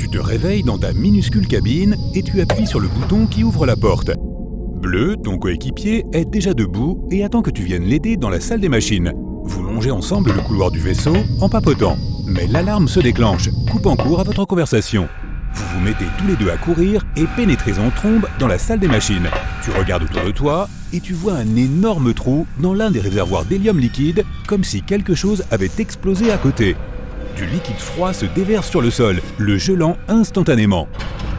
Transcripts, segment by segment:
Tu te réveilles dans ta minuscule cabine et tu appuies sur le bouton qui ouvre la porte. Bleu, ton coéquipier, est déjà debout et attend que tu viennes l'aider dans la salle des machines. Vous longez ensemble le couloir du vaisseau en papotant. Mais l'alarme se déclenche, coupant court à votre conversation. Vous vous mettez tous les deux à courir et pénétrez en trombe dans la salle des machines. Tu regardes autour de toi et tu vois un énorme trou dans l'un des réservoirs d'hélium liquide, comme si quelque chose avait explosé à côté. Du liquide froid se déverse sur le sol, le gelant instantanément.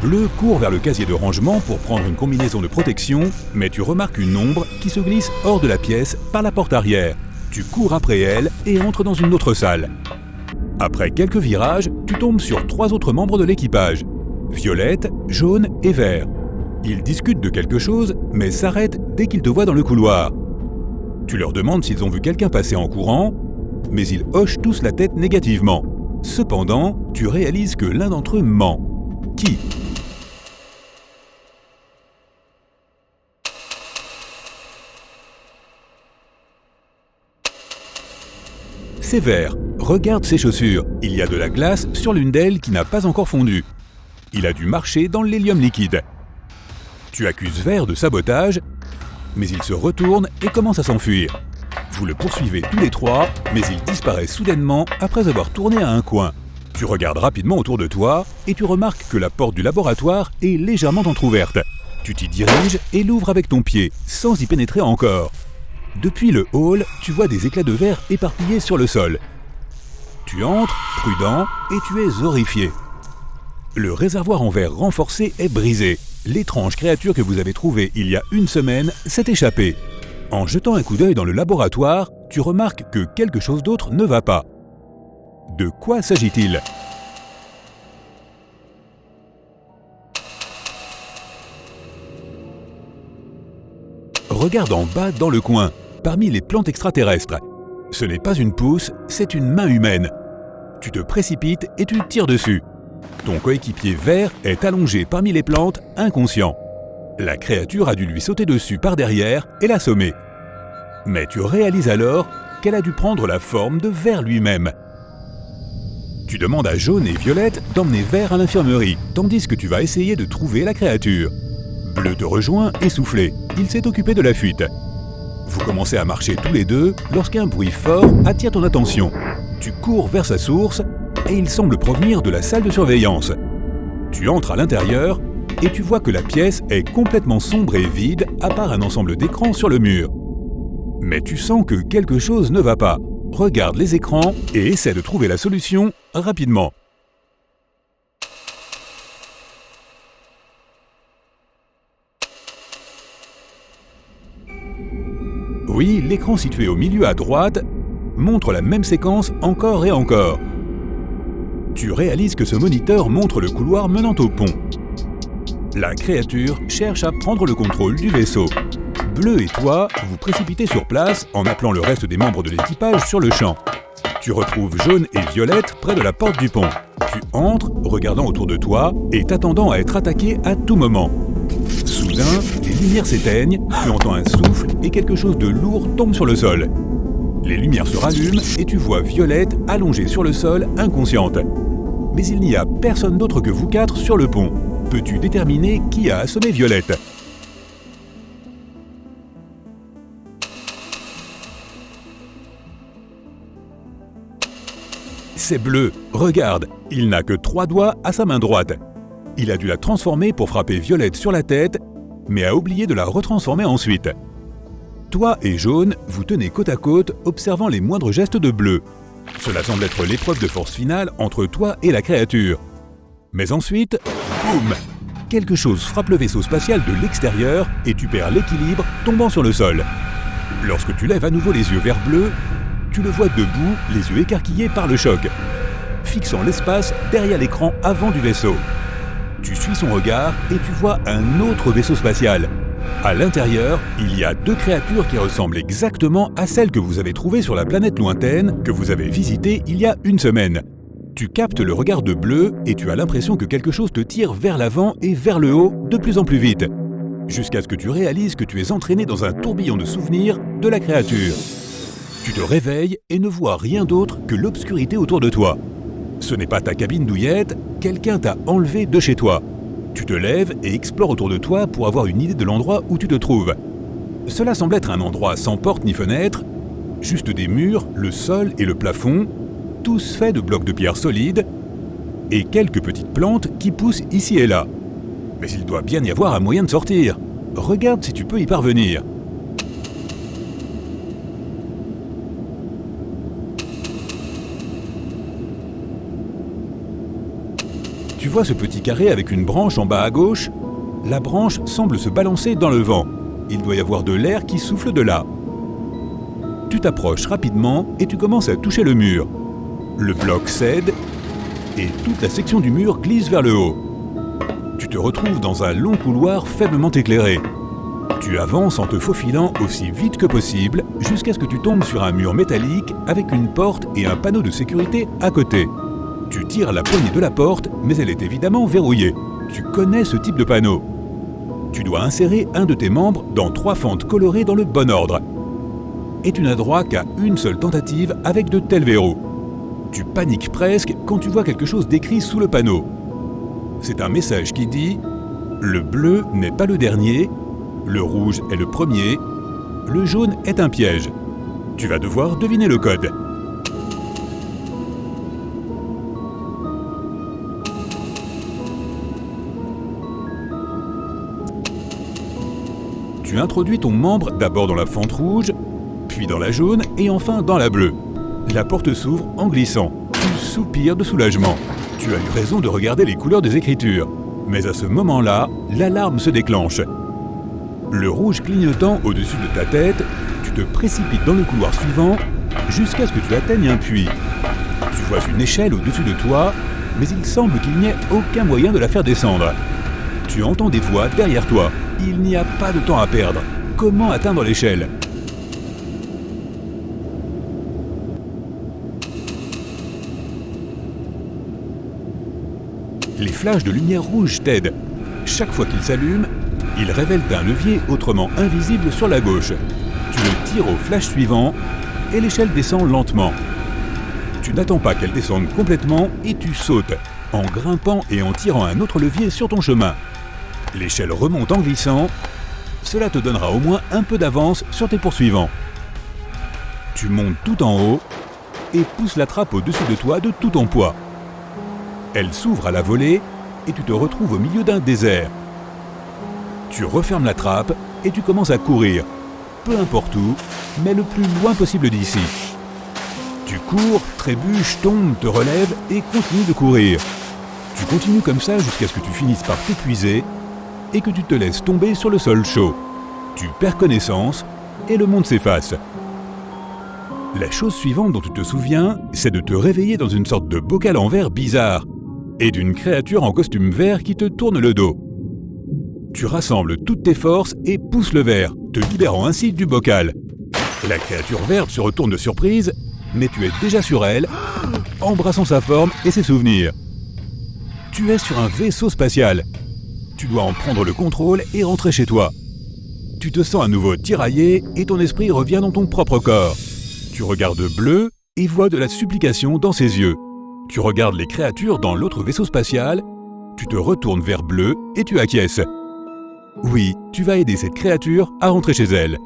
Bleu court vers le casier de rangement pour prendre une combinaison de protection, mais tu remarques une ombre qui se glisse hors de la pièce par la porte arrière. Tu cours après elle et entres dans une autre salle. Après quelques virages, tu tombes sur 3 autres membres de l'équipage. Violette, jaune et vert. Ils discutent de quelque chose, mais s'arrêtent dès qu'ils te voient dans le couloir. Tu leur demandes s'ils ont vu quelqu'un passer en courant, mais ils hochent tous la tête négativement. Cependant, tu réalises que l'un d'entre eux ment. Qui ? C'est vert. Regarde ses chaussures. Il y a de la glace sur l'une d'elles qui n'a pas encore fondu. Il a dû marcher dans l'hélium liquide. Tu accuses Vert de sabotage, mais il se retourne et commence à s'enfuir. Vous le poursuivez tous les trois, mais il disparaît soudainement après avoir tourné à un coin. Tu regardes rapidement autour de toi et tu remarques que la porte du laboratoire est légèrement entrouverte. Tu t'y diriges et l'ouvres avec ton pied, sans y pénétrer encore. Depuis le hall, tu vois des éclats de verre éparpillés sur le sol. Tu entres, prudent, et tu es horrifié. Le réservoir en verre renforcé est brisé. L'étrange créature que vous avez trouvée il y a une semaine s'est échappée. En jetant un coup d'œil dans le laboratoire, tu remarques que quelque chose d'autre ne va pas. De quoi s'agit-il ? Regarde en bas dans le coin, parmi les plantes extraterrestres. Ce n'est pas une pousse, c'est une main humaine. Tu te précipites et tu tires dessus. Ton coéquipier vert est allongé parmi les plantes, inconscient. La créature a dû lui sauter dessus par derrière et l'assommer. Mais tu réalises alors qu'elle a dû prendre la forme de Vert lui-même. Tu demandes à Jaune et Violette d'emmener Vert à l'infirmerie, tandis que tu vas essayer de trouver la créature. Bleu te rejoint essoufflé. Il s'est occupé de la fuite. Vous commencez à marcher tous les deux lorsqu'un bruit fort attire ton attention. Tu cours vers sa source et il semble provenir de la salle de surveillance. Tu entres à l'intérieur et tu vois que la pièce est complètement sombre et vide à part un ensemble d'écrans sur le mur. Mais tu sens que quelque chose ne va pas. Regarde les écrans et essaie de trouver la solution rapidement. Oui, l'écran situé au milieu à droite montre la même séquence encore et encore. Tu réalises que ce moniteur montre le couloir menant au pont. La créature cherche à prendre le contrôle du vaisseau. Bleu et toi, vous précipitez sur place en appelant le reste des membres de l'équipage sur le champ. Tu retrouves Jaune et Violette près de la porte du pont. Tu entres, regardant autour de toi et t'attendant à être attaqué à tout moment. Soudain, les lumières s'éteignent, tu entends un souffle et quelque chose de lourd tombe sur le sol. Les lumières se rallument et tu vois Violette allongée sur le sol, inconsciente. Mais il n'y a personne d'autre que vous quatre sur le pont. Peux-tu déterminer qui a assommé Violette ? C'est Bleu. Regarde, il n'a que 3 doigts à sa main droite. Il a dû la transformer pour frapper Violette sur la tête, mais a oublié de la retransformer ensuite. Toi et Jaune, vous tenez côte à côte, observant les moindres gestes de Bleu. Cela semble être l'épreuve de force finale entre toi et la créature. Mais ensuite, boum ! Quelque chose frappe le vaisseau spatial de l'extérieur et tu perds l'équilibre, tombant sur le sol. Lorsque tu lèves à nouveau les yeux vers Bleu, tu le vois debout, les yeux écarquillés par le choc, fixant l'espace derrière l'écran avant du vaisseau. Tu suis son regard et tu vois un autre vaisseau spatial. À l'intérieur, il y a 2 créatures qui ressemblent exactement à celles que vous avez trouvées sur la planète lointaine que vous avez visitée il y a une semaine. Tu captes le regard de Bleu et tu as l'impression que quelque chose te tire vers l'avant et vers le haut de plus en plus vite, jusqu'à ce que tu réalises que tu es entraîné dans un tourbillon de souvenirs de la créature. Tu te réveilles et ne vois rien d'autre que l'obscurité autour de toi. Ce n'est pas ta cabine douillette, quelqu'un t'a enlevé de chez toi. Tu te lèves et explores autour de toi pour avoir une idée de l'endroit où tu te trouves. Cela semble être un endroit sans porte ni fenêtre, juste des murs, le sol et le plafond, tous faits de blocs de pierre solides, et quelques petites plantes qui poussent ici et là. Mais il doit bien y avoir un moyen de sortir. Regarde si tu peux y parvenir. Tu vois ce petit carré avec une branche en bas à gauche? La branche semble se balancer dans le vent. Il doit y avoir de l'air qui souffle de là. Tu t'approches rapidement et tu commences à toucher le mur. Le bloc cède et toute la section du mur glisse vers le haut. Tu te retrouves dans un long couloir faiblement éclairé. Tu avances en te faufilant aussi vite que possible jusqu'à ce que tu tombes sur un mur métallique avec une porte et un panneau de sécurité à côté. Tu tires la poignée de la porte, mais elle est évidemment verrouillée. Tu connais ce type de panneau. Tu dois insérer un de tes membres dans 3 fentes colorées dans le bon ordre. Et tu n'as droit qu'à une seule tentative avec de tels verrous. Tu paniques presque quand tu vois quelque chose d'écrit sous le panneau. C'est un message qui dit « Le bleu n'est pas le dernier, le rouge est le premier, le jaune est un piège. Tu vas devoir deviner le code. » Tu introduis ton membre d'abord dans la fente rouge, puis dans la jaune et enfin dans la bleue. La porte s'ouvre en glissant. Tu soupires de soulagement. Tu as eu raison de regarder les couleurs des écritures. Mais à ce moment-là, l'alarme se déclenche. Le rouge clignotant au-dessus de ta tête, tu te précipites dans le couloir suivant jusqu'à ce que tu atteignes un puits. Tu vois une échelle au-dessus de toi, mais il semble qu'il n'y ait aucun moyen de la faire descendre. Tu entends des voix derrière toi. Il n'y a pas de temps à perdre. Comment atteindre l'échelle? Les flashs de lumière rouge t'aident. Chaque fois qu'ils s'allument, ils révèlent un levier autrement invisible sur la gauche. Tu le tires au flash suivant et l'échelle descend lentement. Tu n'attends pas qu'elle descende complètement et tu sautes, en grimpant et en tirant un autre levier sur ton chemin. L'échelle remonte en glissant. Cela te donnera au moins un peu d'avance sur tes poursuivants. Tu montes tout en haut et pousses la trappe au-dessus de toi de tout ton poids. Elle s'ouvre à la volée et tu te retrouves au milieu d'un désert. Tu refermes la trappe et tu commences à courir, peu importe où, mais le plus loin possible d'ici. Tu cours, trébuches, tombes, te relèves et continues de courir. Tu continues comme ça jusqu'à ce que tu finisses par t'épuiser et que tu te laisses tomber sur le sol chaud. Tu perds connaissance et le monde s'efface. La chose suivante dont tu te souviens, c'est de te réveiller dans une sorte de bocal en verre bizarre et d'une créature en costume vert qui te tourne le dos. Tu rassembles toutes tes forces et pousses le verre, te libérant ainsi du bocal. La créature verte se retourne de surprise, mais tu es déjà sur elle, embrassant sa forme et ses souvenirs. Tu es sur un vaisseau spatial. Tu dois en prendre le contrôle et rentrer chez toi. Tu te sens à nouveau tiraillé et ton esprit revient dans ton propre corps. Tu regardes Bleu et vois de la supplication dans ses yeux. Tu regardes les créatures dans l'autre vaisseau spatial, tu te retournes vers Bleu et tu acquiesces. Oui, tu vas aider cette créature à rentrer chez elle.